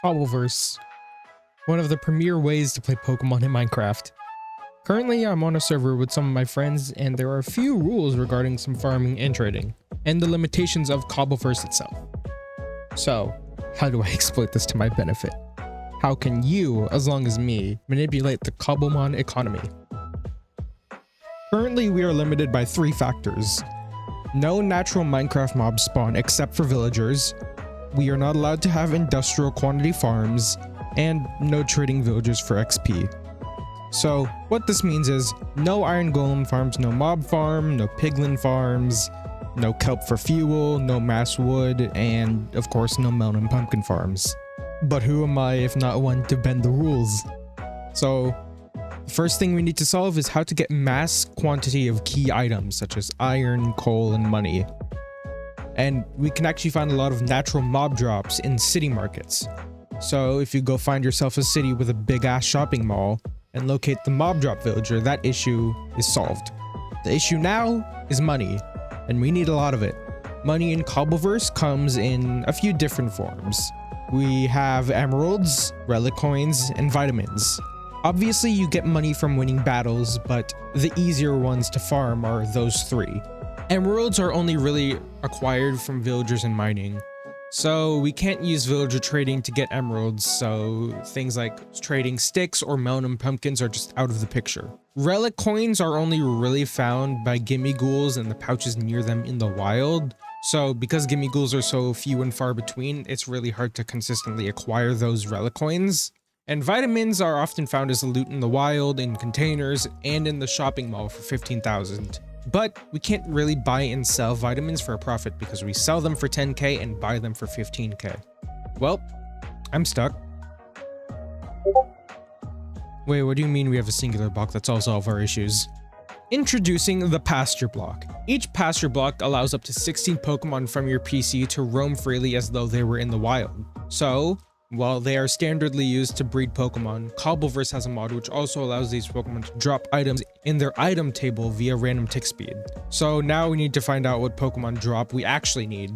Cobbleverse, one of the premier ways to play Pokemon in Minecraft. Currently, I'm on a server with some of my friends, and there are a few rules regarding some farming and trading, and the limitations of Cobbleverse itself. So, how do I exploit this to my benefit? How can you, as long as me, manipulate the Cobblemon economy? Currently, we are limited by 3 factors. No natural Minecraft mobs spawn except for villagers, we are not allowed to have industrial quantity farms, and no trading villagers for XP. So what this means is no iron golem farms, no mob farm, no piglin farms, no kelp for fuel, no mass wood, and of course no melon and pumpkin farms. But who am I if not one to bend the rules? So the first thing we need to solve is how to get mass quantity of key items such as iron, coal, and money. And we can actually find a lot of natural mob drops in city markets. So if you go find yourself a city with a big ass shopping mall and locate the mob drop villager, that issue is solved. The issue now is money, and we need a lot of it. Money in Cobbleverse comes in a few different forms. We have emeralds, relic coins, and vitamins. Obviously you get money from winning battles, but the easier ones to farm are those 3. Emeralds are only really acquired from villagers and mining, so we can't use villager trading to get emeralds, so things like trading sticks or melon and pumpkins are just out of the picture. Relic coins are only really found by gimme ghouls and the pouches near them in the wild, so because gimme ghouls are so few and far between, it's really hard to consistently acquire those relic coins. And vitamins are often found as loot in the wild, in containers, and in the shopping mall for 15,000. But we can't really buy and sell vitamins for a profit because we sell them for 10k and buy them for 15k. Well, I'm stuck. Wait, what do you mean we have a singular block that solves all of our issues? Introducing the pasture block. Each pasture block allows up to 16 Pokemon from your PC to roam freely as though they were in the wild. So, while they are standardly used to breed Pokemon, Cobbleverse has a mod which also allows these Pokemon to drop items in their item table via random tick speed. So now we need to find out what Pokemon drop we actually need.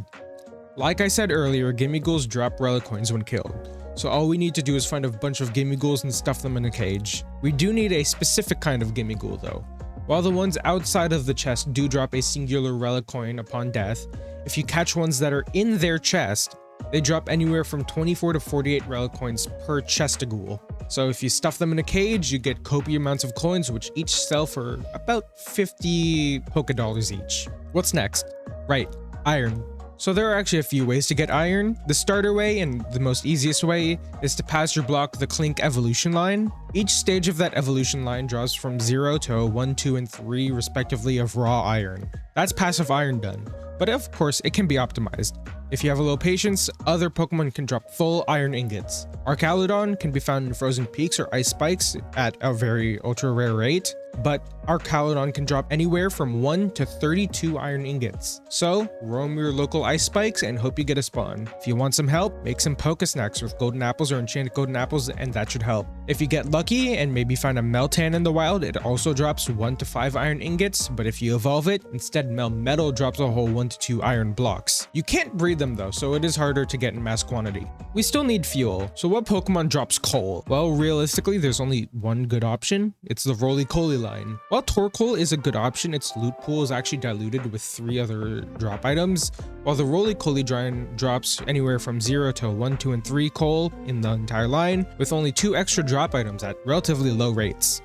Like I said earlier, gimme ghouls drop relic coins when killed. So all we need to do is find a bunch of gimme ghouls and stuff them in a cage. We do need a specific kind of gimme ghoul though. While the ones outside of the chest do drop a singular relic coin upon death, if you catch ones that are in their chest, they drop anywhere from 24 to 48 relic coins per chest-a-ghoul. So if you stuff them in a cage, you get copious amounts of coins, which each sell for about 50 Poké-dollars each. What's next? Right, iron. So there are actually a few ways to get iron. The starter way and the most easiest way is to pasture block the Clink evolution line. Each stage of that evolution line draws from 0 to 1, 2, and 3 respectively of raw iron. That's passive iron done, but of course it can be optimized. If you have a low patience, other Pokemon can drop full iron ingots. Archaludon can be found in frozen peaks or ice spikes at a very ultra rare rate, but Archaludon can drop anywhere from 1 to 32 iron ingots. So roam your local ice spikes and hope you get a spawn. If you want some help, make some Poké Snacks with golden apples or enchanted golden apples, and that should help. If you get lucky and maybe find a Meltan in the wild, it also drops 1 to 5 iron ingots, but if you evolve it, instead Melmetal drops a whole 1 to 2 iron blocks. You can't breed them though, so it is harder to get in mass quantity. We still need fuel, so what Pokemon drops coal? Well, realistically, there's only one good option. It's the Roly-Coly line. While Torkoal is a good option, its loot pool is actually diluted with 3 other drop items, while the Roly-Coly drops anywhere from 0 to 1, 2, and 3 coal in the entire line, with only 2 extra drop items at relatively low rates.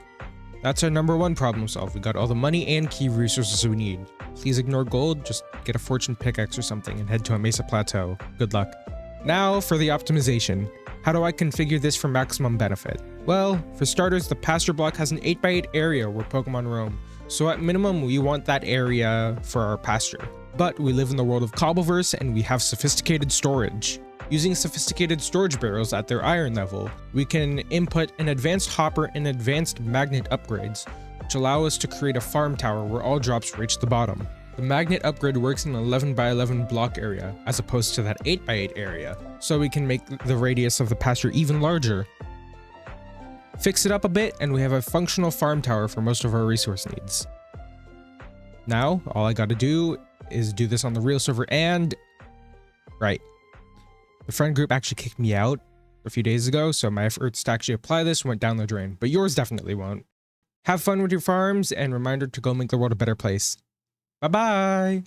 That's our number 1 problem solved. We got all the money and key resources we need. Please ignore gold, just get a fortune pickaxe or something and head to a Mesa Plateau. Good luck. Now for the optimization. How do I configure this for maximum benefit? Well, for starters, the pasture block has an 8x8 area where Pokemon roam, so at minimum we want that area for our pasture. But we live in the world of Cobbleverse and we have sophisticated storage. Using sophisticated storage barrels at their iron level, we can input an advanced hopper and advanced magnet upgrades, which allow us to create a farm tower where all drops reach the bottom. The magnet upgrade works in an 11x11 block area, as opposed to that 8x8 area, so we can make the radius of the pasture even larger. Fix it up a bit, and we have a functional farm tower for most of our resource needs. Now, all I gotta do is do this on the real server and... Right. The friend group actually kicked me out. a few days ago, so my efforts to actually apply this went down the drain, but yours definitely won't. Have fun with your farms, and reminder to go make the world a better place. Bye-bye!